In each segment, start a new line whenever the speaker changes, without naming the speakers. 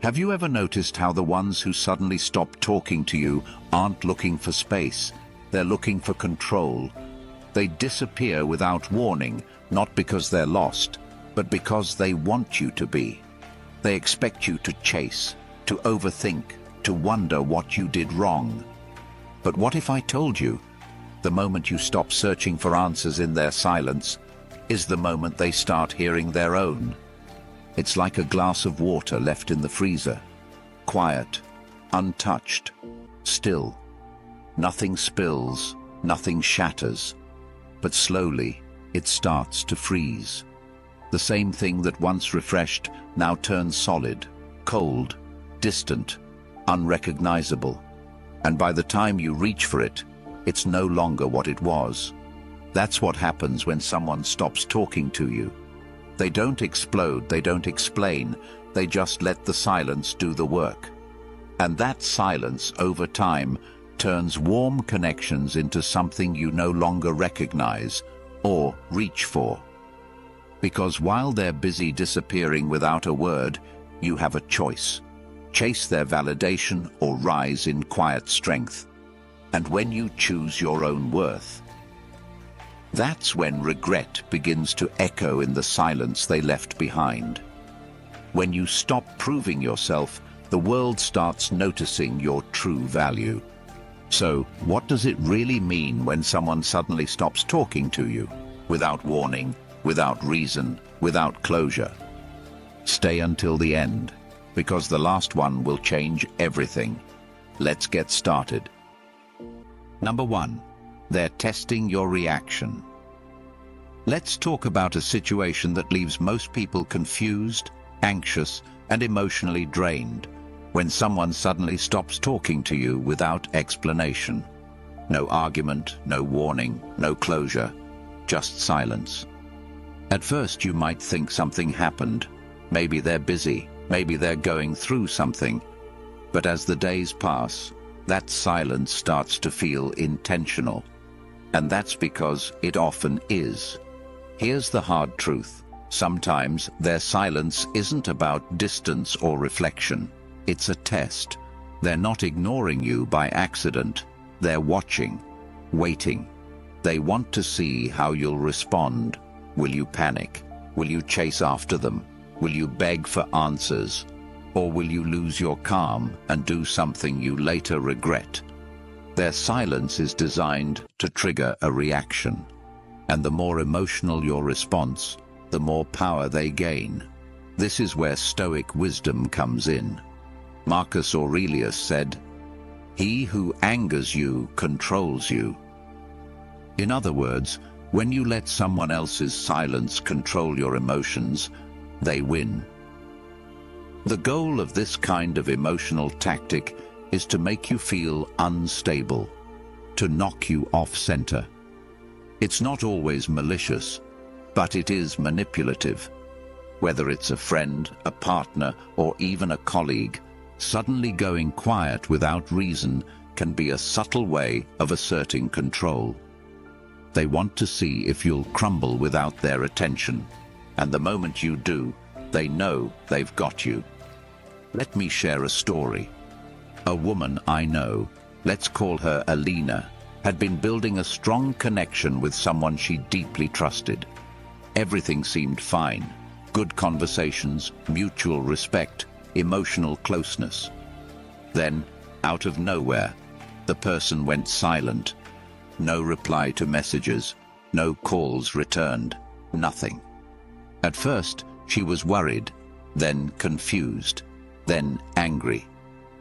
Have you ever noticed how the ones who suddenly stop talking to you aren't looking for space? They're looking for control. They disappear without warning, not because they're lost, but because they want you to be. They expect you to chase, to overthink, to wonder what you did wrong. But what if I told you, the moment you stop searching for answers in their silence is the moment they start hearing their own? It's like a glass of water left in the freezer. Quiet, untouched, still. Nothing spills, nothing shatters. But slowly, it starts to freeze. The same thing that once refreshed now turns solid, cold, distant, unrecognizable. And by the time you reach for it, it's no longer what it was. That's what happens when someone stops talking to you. They don't explode, they don't explain, they just let the silence do the work. And that silence, over time, turns warm connections into something you no longer recognize or reach for. Because while they're busy disappearing without a word, you have a choice. Chase their validation or rise in quiet strength. And when you choose your own worth, that's when regret begins to echo in the silence they left behind. When you stop proving yourself, the world starts noticing your true value. So, what does it really mean when someone suddenly stops talking to you? Without warning, without reason, without closure. Stay until the end, because the last one will change everything. Let's get started. Number 1. They're testing your reaction. Let's talk about a situation that leaves most people confused, anxious, and emotionally drained. When someone suddenly stops talking to you without explanation. No argument, no warning, no closure, just silence. At first you might think something happened. Maybe they're busy, maybe they're going through something. But as the days pass, that silence starts to feel intentional. And that's because it often is. Here's the hard truth. Sometimes their silence isn't about distance or reflection. It's a test. They're not ignoring you by accident. They're watching, waiting. They want to see how you'll respond. Will you panic? Will you chase after them? Will you beg for answers? Or will you lose your calm and do something you later regret? Their silence is designed to trigger a reaction. And the more emotional your response, the more power they gain. This is where Stoic wisdom comes in. Marcus Aurelius said, "He who angers you controls you." In other words, when you let someone else's silence control your emotions, they win. The goal of this kind of emotional tactic is to make you feel unstable, to knock you off center. It's not always malicious, but it is manipulative. Whether it's a friend, a partner, or even a colleague, suddenly going quiet without reason can be a subtle way of asserting control. They want to see if you'll crumble without their attention, and the moment you do, they know they've got you. Let me share a story. A woman I know, let's call her Alina, had been building a strong connection with someone she deeply trusted. Everything seemed fine. Good conversations, mutual respect, emotional closeness. Then, out of nowhere, the person went silent. No reply to messages, no calls returned, nothing. At first, she was worried, then confused, then angry.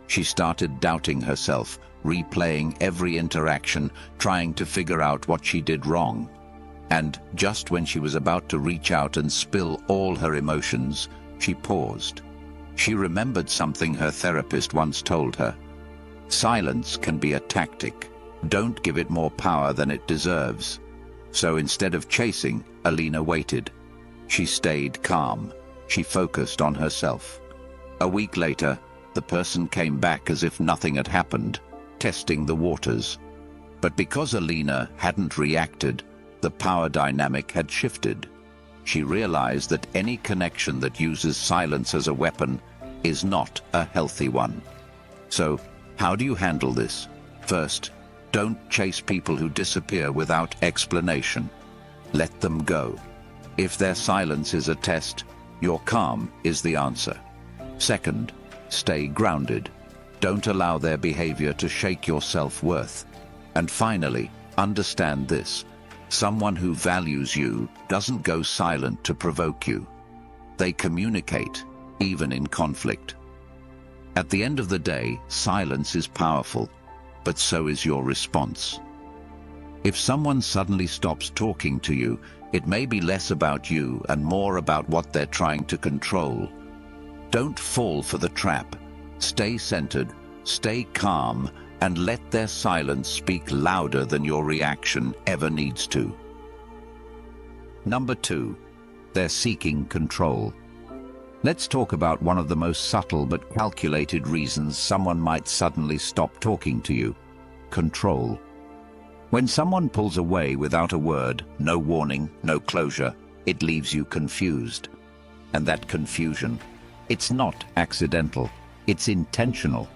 She started doubting herself, replaying every interaction, trying to figure out what she did wrong. And just when she was about to reach out and spill all her emotions, she paused. She remembered something her therapist once told her. Silence can be a tactic. Don't give it more power than it deserves. So instead of chasing, Alina waited. She stayed calm. She focused on herself. A week later, the person came back as if nothing had happened, testing the waters. But because Alina hadn't reacted, the power dynamic had shifted. She realized that any connection that uses silence as a weapon is not a healthy one. So, how do you handle this? First, don't chase people who disappear without explanation. Let them go. If their silence is a test, your calm is the answer. Second, stay grounded. Don't allow their behavior to shake your self-worth. And finally, understand this. Someone who values you doesn't go silent to provoke you. They communicate, even in conflict. At the end of the day, silence is powerful, but so is your response. If someone suddenly stops talking to you, it may be less about you and more about what they're trying to control. Don't fall for the trap. Stay centered, stay calm, and let their silence speak louder than your reaction ever needs to. Number 2, they're seeking control. Let's talk about one of the most subtle but calculated reasons someone might suddenly stop talking to you: control. When someone pulls away without a word, no warning, no closure, it leaves you confused. And that confusion, it's not accidental, it's intentional.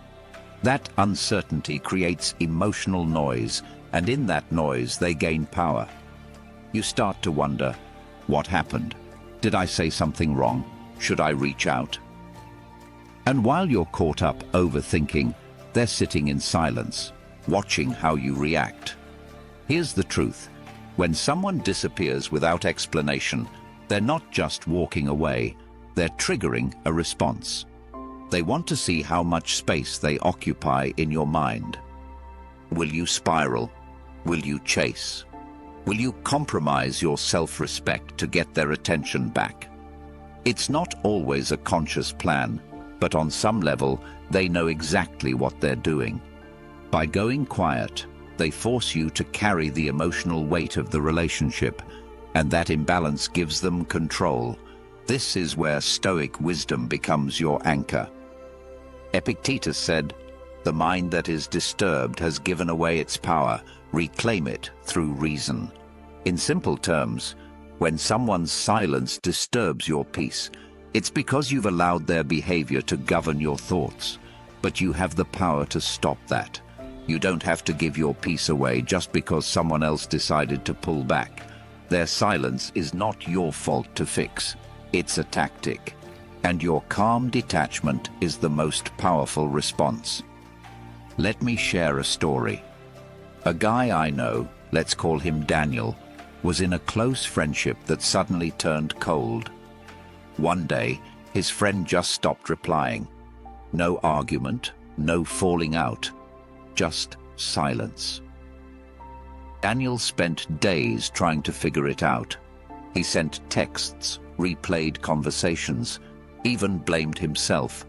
That uncertainty creates emotional noise, and in that noise they gain power. You start to wonder, what happened? Did I say something wrong? Should I reach out? And while you're caught up overthinking, they're sitting in silence, watching how you react. Here's the truth. When someone disappears without explanation, they're not just walking away, they're triggering a response. They want to see how much space they occupy in your mind. Will you spiral? Will you chase? Will you compromise your self-respect to get their attention back? It's not always a conscious plan, but on some level, they know exactly what they're doing. By going quiet, they force you to carry the emotional weight of the relationship, and that imbalance gives them control. This is where Stoic wisdom becomes your anchor. Epictetus said, "The mind that is disturbed has given away its power. Reclaim it through reason." In simple terms, when someone's silence disturbs your peace, it's because you've allowed their behavior to govern your thoughts. But you have the power to stop that. You don't have to give your peace away just because someone else decided to pull back. Their silence is not your fault to fix. It's a tactic. And your calm detachment is the most powerful response. Let me share a story. A guy I know, let's call him Daniel, was in a close friendship that suddenly turned cold. One day, his friend just stopped replying. No argument, no falling out, just silence. Daniel spent days trying to figure it out. He sent texts, replayed conversations, even blamed himself.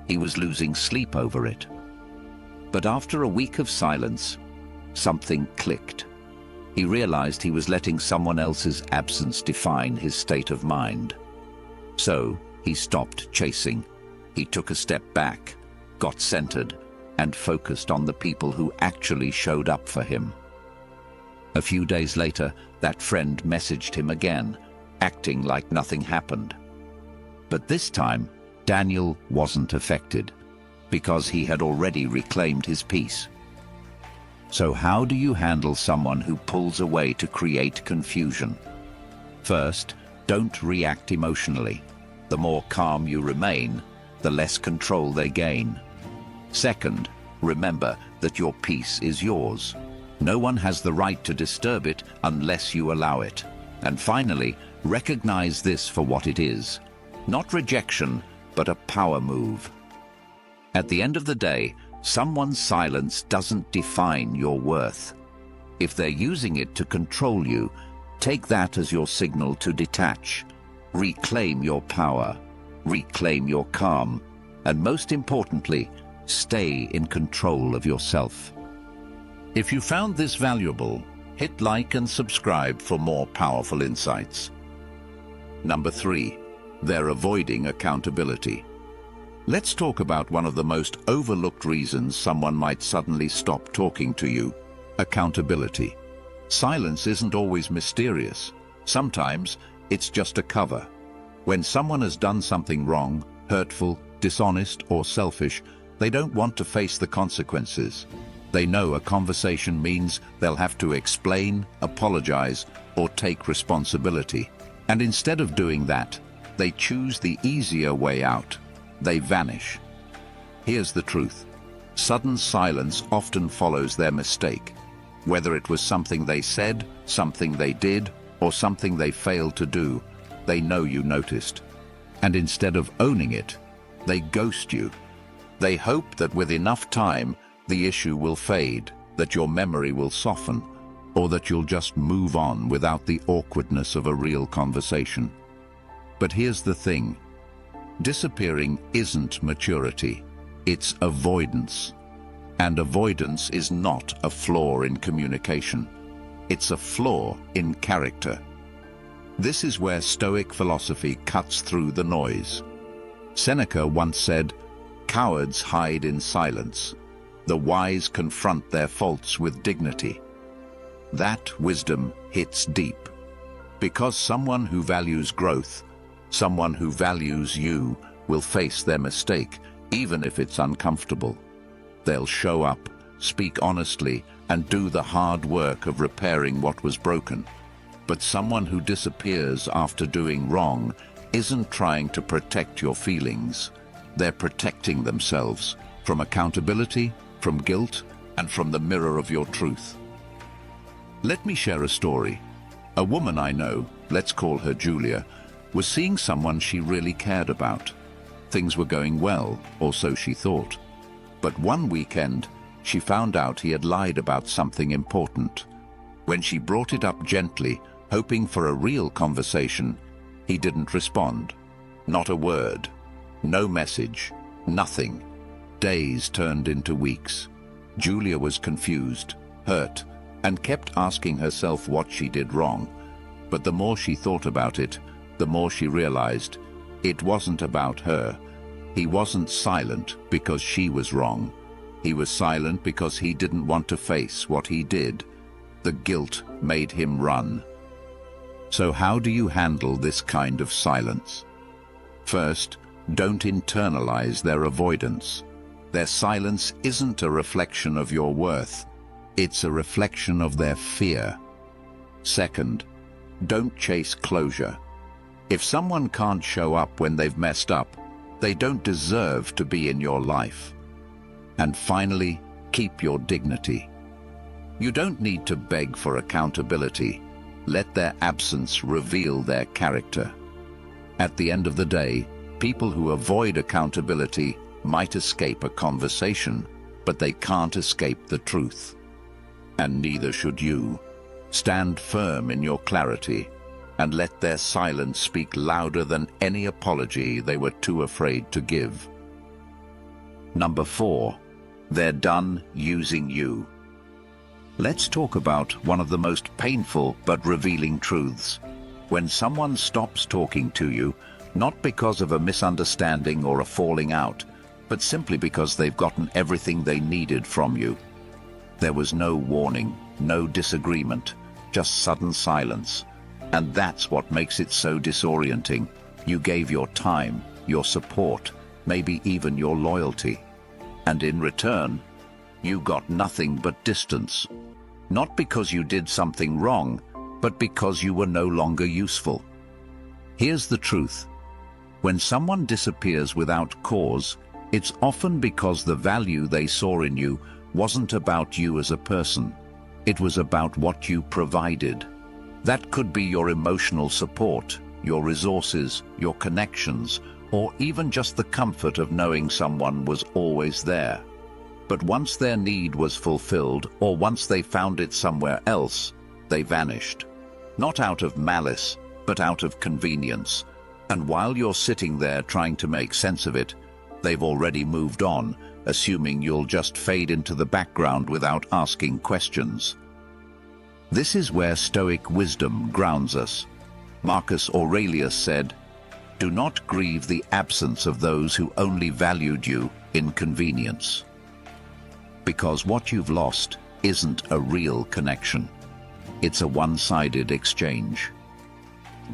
He was losing sleep over it. But after a week of silence, something clicked. He realized he was letting someone else's absence define his state of mind. So he stopped chasing. He took a step back, got centered, and focused on the people who actually showed up for him. A few days later, that friend messaged him again, acting like nothing happened. But this time, Daniel wasn't affected, because he had already reclaimed his peace. So how do you handle someone who pulls away to create confusion? First, don't react emotionally. The more calm you remain, the less control they gain. Second, remember that your peace is yours. No one has the right to disturb it unless you allow it. And finally, recognize this for what it is. Not rejection, but a power move. At the end of the day, someone's silence doesn't define your worth. If they're using it to control you, take that as your signal to detach. Reclaim your power, reclaim your calm, and most importantly, stay in control of yourself. If you found this valuable, hit like and subscribe for more powerful insights. Number 3, they're avoiding accountability. Let's talk about one of the most overlooked reasons someone might suddenly stop talking to you: accountability. Silence isn't always mysterious. Sometimes it's just a cover. When someone has done something wrong, hurtful, dishonest, or selfish, they don't want to face the consequences. They know a conversation means they'll have to explain, apologize, or take responsibility. And instead of doing that, they choose the easier way out. They vanish. Here's the truth. Sudden silence often follows their mistake. Whether it was something they said, something they did, or something they failed to do, they know you noticed. And instead of owning it, they ghost you. They hope that with enough time, the issue will fade, that your memory will soften, or that you'll just move on without the awkwardness of a real conversation. But here's the thing. Disappearing isn't maturity. It's avoidance. And avoidance is not a flaw in communication. It's a flaw in character. This is where Stoic philosophy cuts through the noise. Seneca once said, "Cowards hide in silence. The wise confront their faults with dignity." That wisdom hits deep. Because someone who values growth, someone who values you, will face their mistake, even if it's uncomfortable. They'll show up, speak honestly, and do the hard work of repairing what was broken. But someone who disappears after doing wrong isn't trying to protect your feelings. They're protecting themselves from accountability, from guilt, and from the mirror of your truth. Let me share a story. A woman I know, let's call her Julia, was seeing someone she really cared about. Things were going well, or so she thought. But one weekend, she found out he had lied about something important. When she brought it up gently, hoping for a real conversation, he didn't respond. Not a word. No message. Nothing. Days turned into weeks. Julia was confused, hurt, and kept asking herself what she did wrong. But the more she thought about it, the more she realized it wasn't about her. He wasn't silent because she was wrong. He was silent because he didn't want to face what he did. The guilt made him run. So how do you handle this kind of silence? First, don't internalize their avoidance. Their silence isn't a reflection of your worth. It's a reflection of their fear. Second, don't chase closure. If someone can't show up when they've messed up, they don't deserve to be in your life. And finally, keep your dignity. You don't need to beg for accountability. Let their absence reveal their character. At the end of the day, people who avoid accountability might escape a conversation, but they can't escape the truth. And neither should you. Stand firm in your clarity, and let their silence speak louder than any apology they were too afraid to give. Number 4, they're done using you. Let's talk about one of the most painful but revealing truths. When someone stops talking to you, not because of a misunderstanding or a falling out, but simply because they've gotten everything they needed from you. There was no warning, no disagreement, just sudden silence. And that's what makes it so disorienting. You gave your time, your support, maybe even your loyalty. And in return, you got nothing but distance. Not because you did something wrong, but because you were no longer useful. Here's the truth. When someone disappears without cause, it's often because the value they saw in you wasn't about you as a person. It was about what you provided. That could be your emotional support, your resources, your connections, or even just the comfort of knowing someone was always there. But once their need was fulfilled, or once they found it somewhere else, they vanished. Not out of malice, but out of convenience. And while you're sitting there trying to make sense of it, they've already moved on, assuming you'll just fade into the background without asking questions. This is where Stoic wisdom grounds us. Marcus Aurelius said, "Do not grieve the absence of those who only valued you in convenience." Because what you've lost isn't a real connection. It's a one-sided exchange.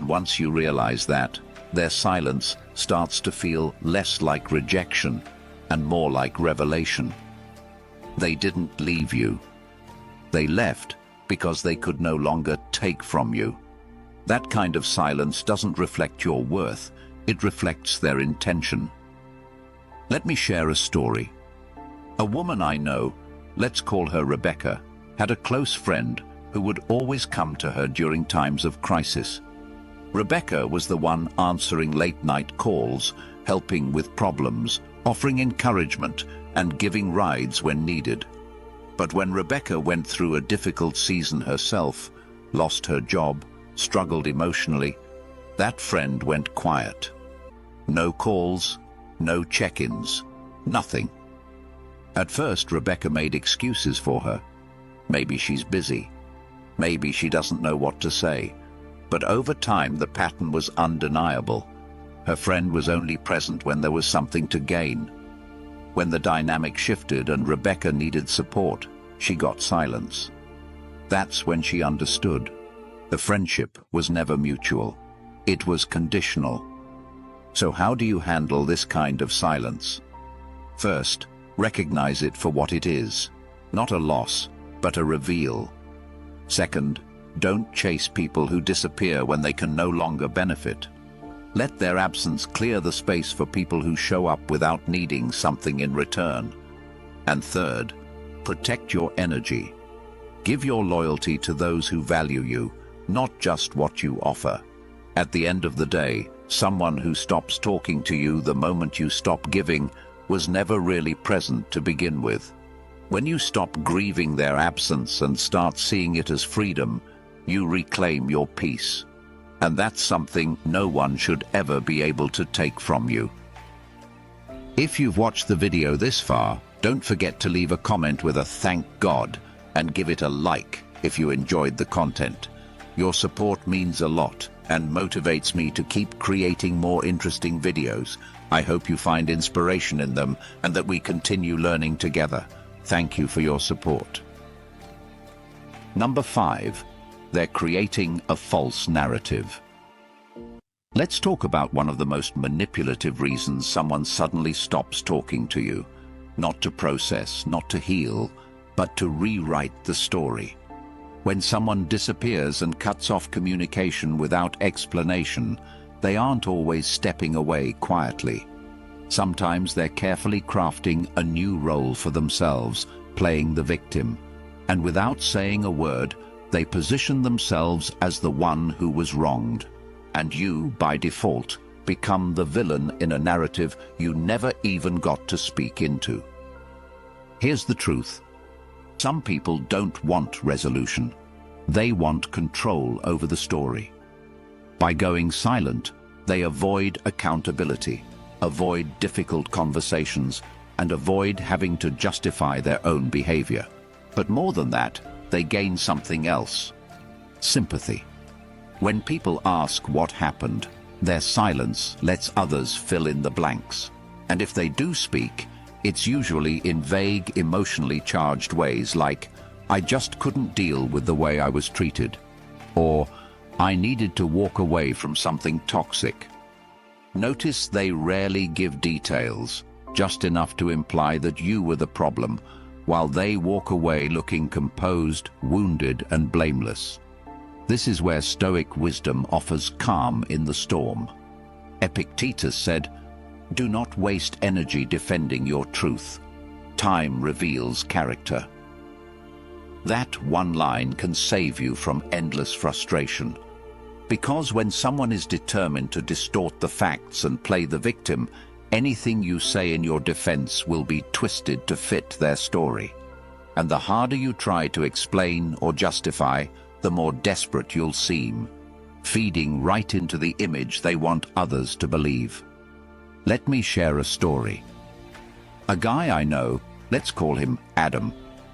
Once you realize that, their silence starts to feel less like rejection and more like revelation. They didn't leave you. They left because they could no longer take from you. That kind of silence doesn't reflect your worth, it reflects their intention. Let me share a story. A woman I know, let's call her Rebecca, had a close friend who would always come to her during times of crisis. Rebecca was the one answering late-night calls, helping with problems, offering encouragement, and giving rides when needed. But when Rebecca went through a difficult season herself, lost her job, struggled emotionally, that friend went quiet. No calls, no check-ins, nothing. At first, Rebecca made excuses for her. Maybe she's busy. Maybe she doesn't know what to say. But over time, the pattern was undeniable. Her friend was only present when there was something to gain. When the dynamic shifted and Rebecca needed support, she got silence. That's when she understood. The friendship was never mutual. It was conditional. So how do you handle this kind of silence? First, recognize it for what it is. Not a loss, but a reveal. Second, don't chase people who disappear when they can no longer benefit. Let their absence clear the space for people who show up without needing something in return. And third, protect your energy. Give your loyalty to those who value you, not just what you offer. At the end of the day, someone who stops talking to you the moment you stop giving was never really present to begin with. When you stop grieving their absence and start seeing it as freedom, you reclaim your peace. And that's something no one should ever be able to take from you. If you've watched the video this far, don't forget to leave a comment with a thank God and give it a like if you enjoyed the content. Your support means a lot and motivates me to keep creating more interesting videos. I hope you find inspiration in them and that we continue learning together. Thank you for your support. Number 5. They're creating a false narrative. Let's talk about one of the most manipulative reasons someone suddenly stops talking to you. Not to process, not to heal, but to rewrite the story. When someone disappears and cuts off communication without explanation, they aren't always stepping away quietly. Sometimes they're carefully crafting a new role for themselves, playing the victim. And without saying a word, they position themselves as the one who was wronged. And you, by default, become the villain in a narrative you never even got to speak into. Here's the truth. Some people don't want resolution. They want control over the story. By going silent, they avoid accountability, avoid difficult conversations, and avoid having to justify their own behavior. But more than that, they gain something else: sympathy. When people ask what happened, their silence lets others fill in the blanks. And if they do speak, it's usually in vague, emotionally charged ways like, "I just couldn't deal with the way I was treated," or "I needed to walk away from something toxic." Notice they rarely give details, just enough to imply that you were the problem, while they walk away looking composed, wounded, and blameless. This is where Stoic wisdom offers calm in the storm. Epictetus said, "Do not waste energy defending your truth. Time reveals character." That one line can save you from endless frustration. Because when someone is determined to distort the facts and play the victim, anything you say in your defense will be twisted to fit their story. And the harder you try to explain or justify, the more desperate you'll seem, feeding right into the image they want others to believe. Let me share a story. A guy I know, let's call him Adam,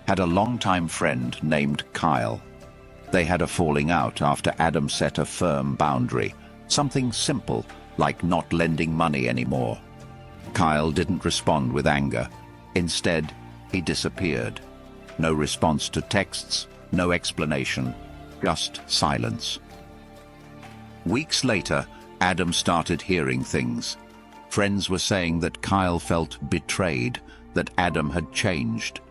had a longtime friend named Kyle. They had a falling out after Adam set a firm boundary, something simple like not lending money anymore. Kyle didn't respond with anger. Instead, he disappeared. No response to texts, no explanation, just silence. Weeks later, Adam started hearing things. Friends were saying that Kyle felt betrayed, that Adam had changed,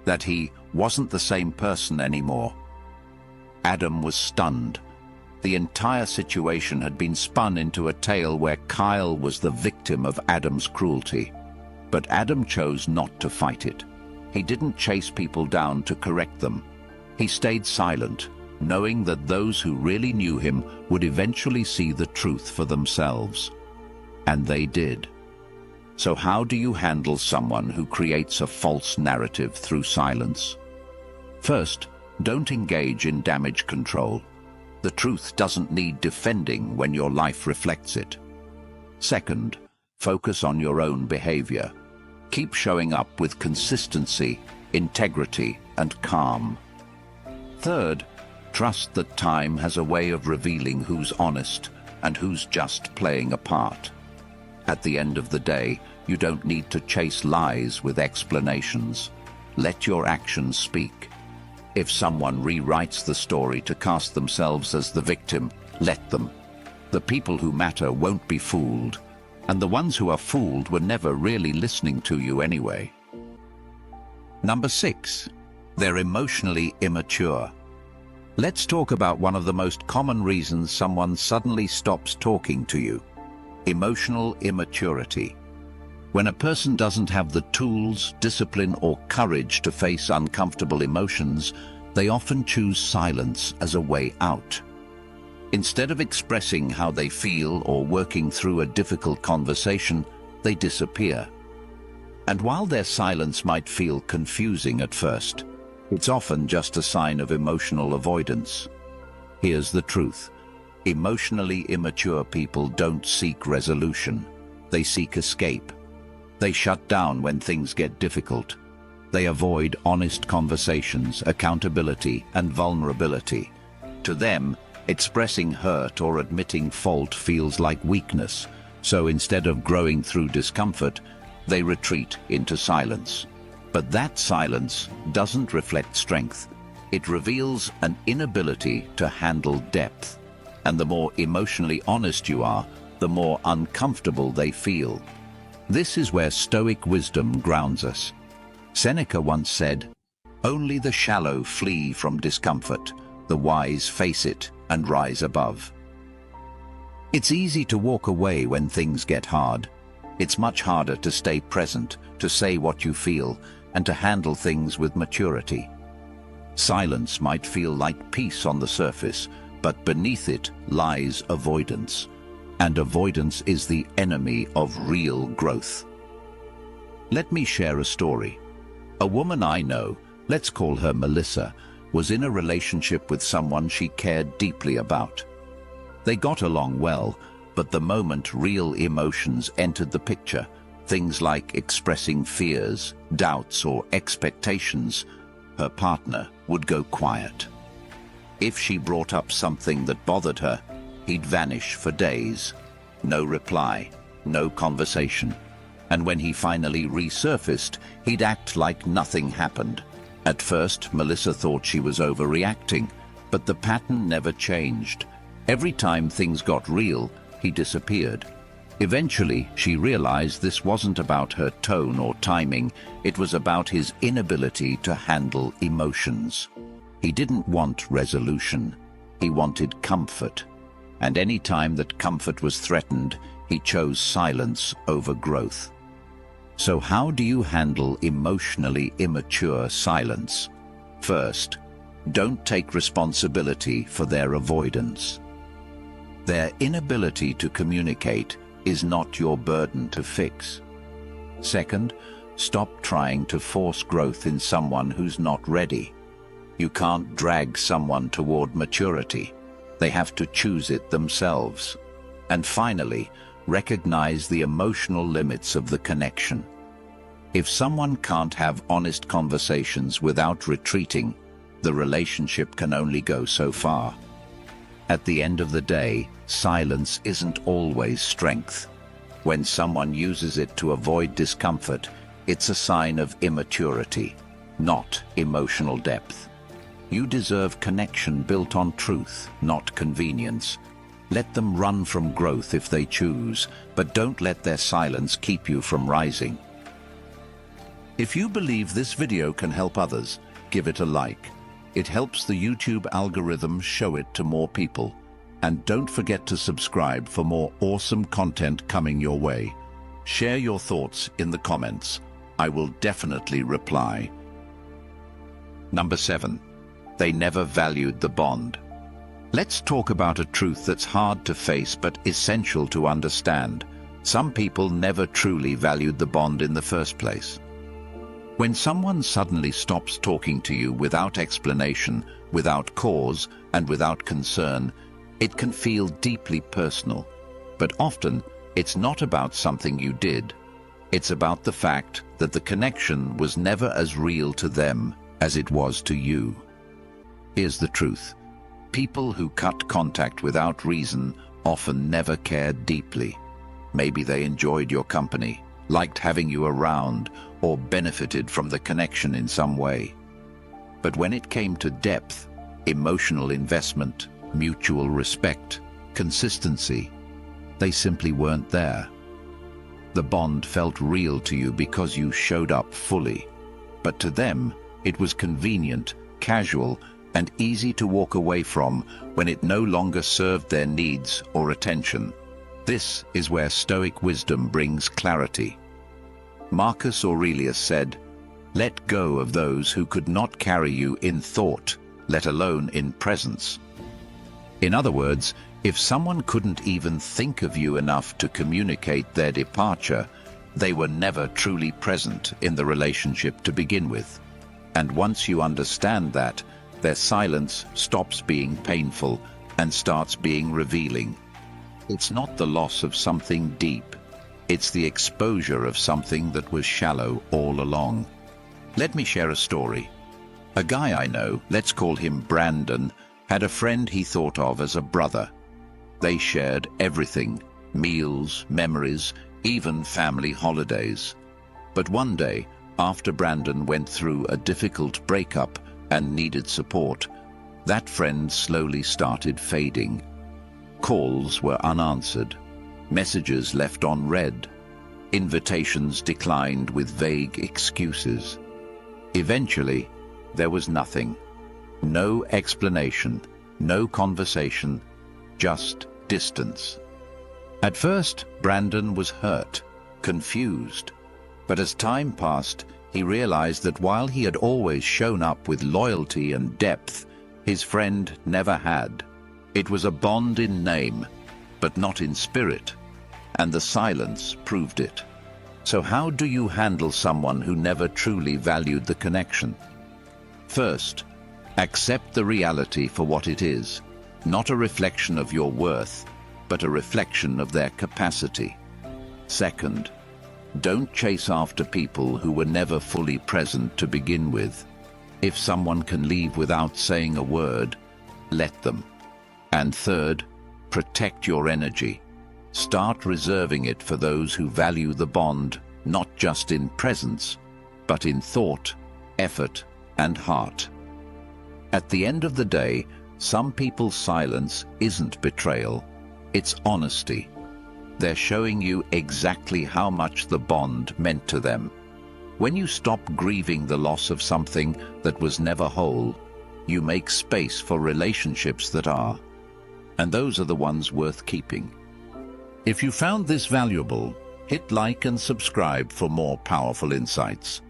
that he wasn't the same person anymore. Adam was stunned. The entire situation had been spun into a tale where Kyle was the victim of Adam's cruelty. But Adam chose not to fight it. He didn't chase people down to correct them. He stayed silent, knowing that those who really knew him would eventually see the truth for themselves. And they did. So how do you handle someone who creates a false narrative through silence? First, don't engage in damage control. The truth doesn't need defending when your life reflects it. Second, focus on your own behavior. Keep showing up with consistency, integrity, and calm. Third, trust that time has a way of revealing who's honest and who's just playing a part. At the end of the day, you don't need to chase lies with explanations. Let your actions speak. If someone rewrites the story to cast themselves as the victim, let them. The people who matter won't be fooled, and the ones who are fooled were never really listening to you anyway. Number 6. They're emotionally immature. Let's talk about one of the most common reasons someone suddenly stops talking to you. Emotional immaturity. When a person doesn't have the tools, discipline, or courage to face uncomfortable emotions, they often choose silence as a way out. Instead of expressing how they feel or working through a difficult conversation, they disappear. And while their silence might feel confusing at first, it's often just a sign of emotional avoidance. Here's the truth. Emotionally immature people don't seek resolution. They seek escape. They shut down when things get difficult. They avoid honest conversations, accountability, and vulnerability. To them, expressing hurt or admitting fault feels like weakness, so instead of growing through discomfort, they retreat into silence. But that silence doesn't reflect strength. It reveals an inability to handle depth. And the more emotionally honest you are, the more uncomfortable they feel. This is where Stoic wisdom grounds us. Seneca once said, "Only the shallow flee from discomfort, the wise face it and rise above." It's easy to walk away when things get hard. It's much harder to stay present, to say what you feel, and to handle things with maturity. Silence might feel like peace on the surface, but beneath it lies avoidance. And avoidance is the enemy of real growth. Let me share a story. A woman I know, let's call her Melissa, was in a relationship with someone she cared deeply about. They got along well, but the moment real emotions entered the picture, things like expressing fears, doubts, or expectations, her partner would go quiet. If she brought up something that bothered her, he'd vanish for days. No reply, no conversation. And when he finally resurfaced, he'd act like nothing happened. At first, Melissa thought she was overreacting, but the pattern never changed. Every time things got real, he disappeared. Eventually, she realized this wasn't about her tone or timing, it was about his inability to handle emotions. He didn't want resolution, he wanted comfort. And any time that comfort was threatened, he chose silence over growth. So how do you handle emotionally immature silence? First, don't take responsibility for their avoidance. Their inability to communicate is not your burden to fix. Second, stop trying to force growth in someone who's not ready. You can't drag someone toward maturity. They have to choose it themselves. And finally, recognize the emotional limits of the connection. If someone can't have honest conversations without retreating, the relationship can only go so far. At the end of the day, silence isn't always strength. When someone uses it to avoid discomfort, it's a sign of immaturity, not emotional depth. You deserve connection built on truth, not convenience. Let them run from growth if they choose, but don't let their silence keep you from rising. If you believe this video can help others, give it a like. It helps the YouTube algorithm show it to more people. And don't forget to subscribe for more awesome content coming your way. Share your thoughts in the comments. I will definitely reply. Number 7. They never valued the bond. Let's talk about a truth that's hard to face but essential to understand. Some people never truly valued the bond in the first place. When someone suddenly stops talking to you without explanation, without cause, and without concern, it can feel deeply personal. But often, it's not about something you did. It's about the fact that the connection was never as real to them as it was to you. Here's the truth. People who cut contact without reason often never cared deeply. Maybe they enjoyed your company, liked having you around, or benefited from the connection in some way. But when it came to depth, emotional investment, mutual respect, consistency, they simply weren't there. The bond felt real to you because you showed up fully. But to them, it was convenient, casual, and easy to walk away from when it no longer served their needs or attention. This is where Stoic wisdom brings clarity. Marcus Aurelius said, "Let go of those who could not carry you in thought, let alone in presence." In other words, if someone couldn't even think of you enough to communicate their departure, they were never truly present in the relationship to begin with. And once you understand that, their silence stops being painful and starts being revealing. It's not the loss of something deep. It's the exposure of something that was shallow all along. Let me share a story. A guy I know, let's call him Brandon, had a friend he thought of as a brother. They shared everything, meals, memories, even family holidays. But one day, after Brandon went through a difficult breakup and needed support, that friend slowly started fading. Calls were unanswered, messages left unread, invitations declined with vague excuses. Eventually, there was nothing. No explanation, no conversation, just distance. At first, Brandon was hurt, confused. But as time passed, he realized that while he had always shown up with loyalty and depth, his friend never had. It was a bond in name, but not in spirit, and the silence proved it. So how do you handle someone who never truly valued the connection? First, accept the reality for what it is, not a reflection of your worth, but a reflection of their capacity. Second, don't chase after people who were never fully present to begin with. If someone can leave without saying a word, let them. And third, protect your energy. Start reserving it for those who value the bond, not just in presence, but in thought, effort, and heart. At the end of the day, some people's silence isn't betrayal, it's honesty. They're showing you exactly how much the bond meant to them. When you stop grieving the loss of something that was never whole, you make space for relationships that are. And those are the ones worth keeping. If you found this valuable, hit like and subscribe for more powerful insights.